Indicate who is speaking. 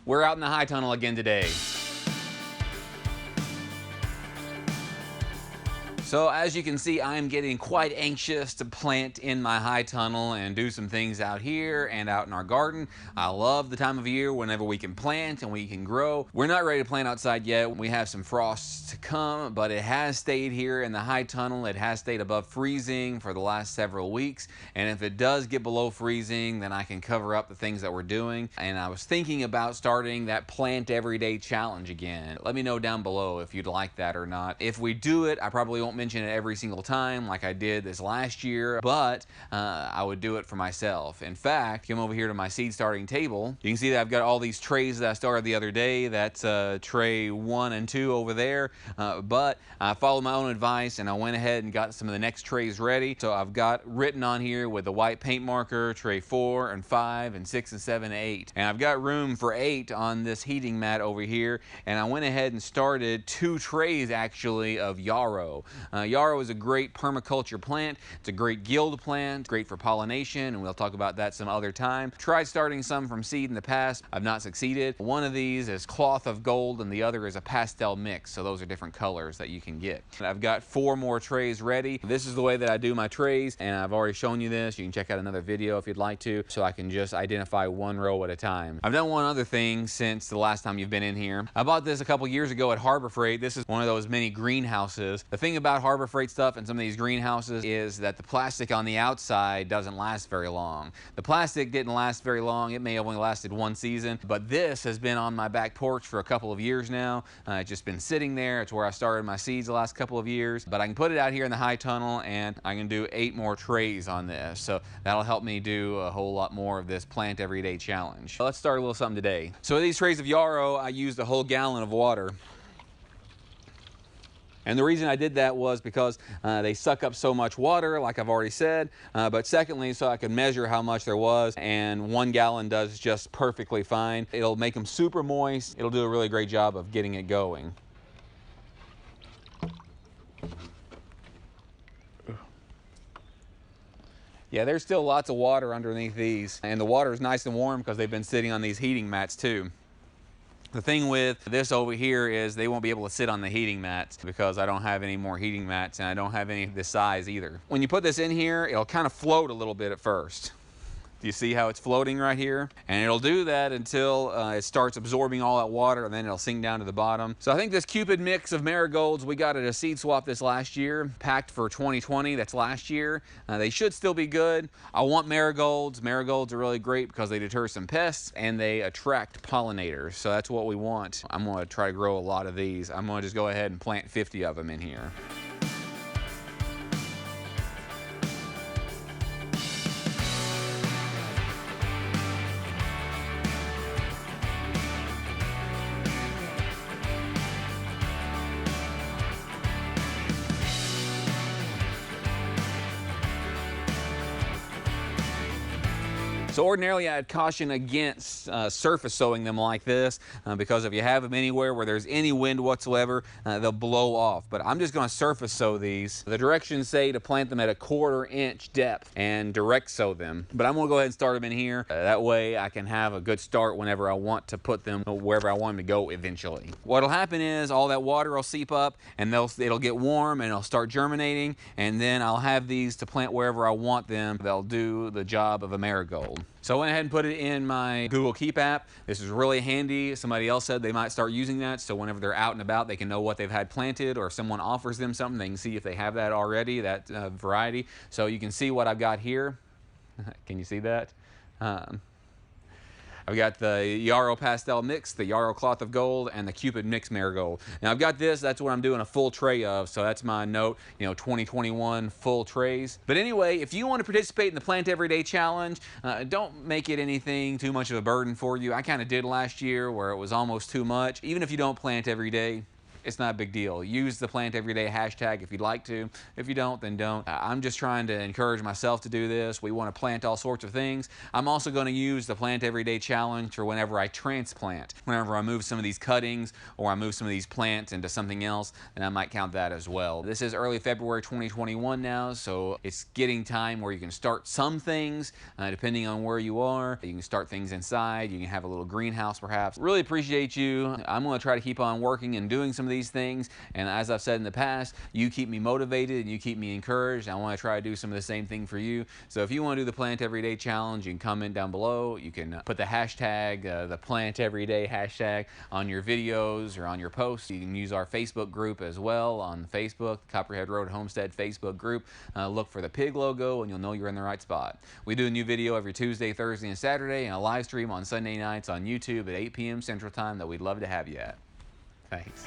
Speaker 1: We're out in the high tunnel again today. So as you can see, I'm getting quite anxious to plant in my high tunnel and do some things out here and out in our garden. I love the time of year whenever we can plant and we can grow. We're not ready to plant outside yet. We have some frosts to come, but it has stayed here in the high tunnel. It has stayed above freezing for the last several weeks. And if it does get below freezing, then I can cover up the things that we're doing. And I was thinking about starting that plant everyday challenge again. Let me know down below if you'd like that or not. If we do it, I probably won't mention it every single time like I did this last year, but I would do it for myself. In fact, come over here to my seed starting table. You can see that I've got all these trays that I started the other day. That's tray 1 and 2 over there, but I followed my own advice and I went ahead and got some of the next trays ready. So I've got written on here with the white paint marker, tray 4 and 5 and 6 and 7 and 8. And I've got room for 8 on this heating mat over here, and I went ahead and started 2 trays actually of yarrow. Yarrow is a great permaculture plant. It's a great guild plant, great for pollination, and we'll talk about that some other time. Tried starting some from seed in the past. I've not succeeded. One of these is cloth of gold and the other is a pastel mix, so those are different colors that you can get. I've got 4 more trays ready. This is the way that I do my trays, and I've already shown you this. You can check out another video if you'd like to, so I can just identify 1 row at a time. I've done one other thing since the last time you've been in here. I bought this a couple years ago at Harbor Freight. This is one of those mini greenhouses. The thing about Harbor Freight stuff and some of these greenhouses is that the plastic on the outside doesn't last very long. The plastic didn't last very long. It may have only lasted 1 season, but this has been on my back porch for a couple of years now. It's just been sitting there. It's where I started my seeds the last couple of years, but I can put it out here in the high tunnel and I can do 8 more trays on this. So that'll help me do a whole lot more of this plant everyday challenge. Let's start a little something today. So these trays of yarrow, I used a whole gallon of water. And the reason I did that was because they suck up so much water, like I've already said, but secondly, so I could measure how much there was, and 1 gallon does just perfectly fine. It'll make them super moist. It'll do a really great job of getting it going. Yeah, there's still lots of water underneath these, and the water is nice and warm because they've been sitting on these heating mats too. The thing with this over here is they won't be able to sit on the heating mats because I don't have any more heating mats and I don't have any of this size either. When you put this in here, it'll kind of float a little bit at first. Do you see how it's floating right here? And it'll do that until it starts absorbing all that water, and then it'll sink down to the bottom. So I think this Cupid mix of marigolds, we got at a seed swap this last year, packed for 2020, that's last year. They should still be good. I want marigolds. Marigolds are really great because they deter some pests and they attract pollinators. So that's what we want. I'm gonna try to grow a lot of these. I'm gonna just go ahead and plant 50 of them in here. So ordinarily I'd caution against surface sowing them like this because if you have them anywhere where there's any wind whatsoever, they'll blow off. But I'm just going to surface sow these. The directions say to plant them at a 1/4 inch depth and direct sow them. But I'm going to go ahead and start them in here. That way I can have a good start whenever I want to put them wherever I want them to go eventually. What'll happen is all that water will seep up and it'll get warm and it'll start germinating, and then I'll have these to plant wherever I want them. They'll do the job of a marigold. So I went ahead and put it in my Google Keep app. This is really handy. Somebody else said they might start using that, so whenever they're out and about, they can know what they've had planted, or if someone offers them something, they can see if they have that already, that variety. So you can see what I've got here. Can you see that? I've got the yarrow pastel mix, the yarrow cloth of gold, and the Cupid mix marigold. Now I've got this, that's what I'm doing a full tray of, so that's my note, 2021 full trays. But anyway, if you want to participate in the Plant Everyday Challenge, don't make it anything too much of a burden for you. I kind of did last year where it was almost too much. Even if you don't plant every day, It's not a big deal. Use the plant everyday hashtag if you'd like to. If you don't, then don't. I'm just trying to encourage myself to do this. We want to plant all sorts of things. I'm also going to use the plant everyday challenge for whenever I transplant. Whenever I move some of these cuttings or I move some of these plants into something else, then I might count that as well. This is early February 2021 now, so it's getting time where you can start some things depending on where you are. You can start things inside. You can have a little greenhouse perhaps. Really appreciate you. I'm going to try to keep on working and doing some of these things, and as I've said in the past, you keep me motivated and you keep me encouraged. I want to try to do some of the same thing for you. So if you want to do the plant everyday challenge, you can comment down below. You can put the hashtag, the plant everyday hashtag on your videos or on your posts. You can use our Facebook group as well on Facebook, Copperhead Road Homestead Facebook group. Look for the pig logo and you'll know you're in the right spot. We do a new video every Tuesday, Thursday, and Saturday, and a live stream on Sunday nights on YouTube at 8 p.m. Central Time that we'd love to have you at. Thanks.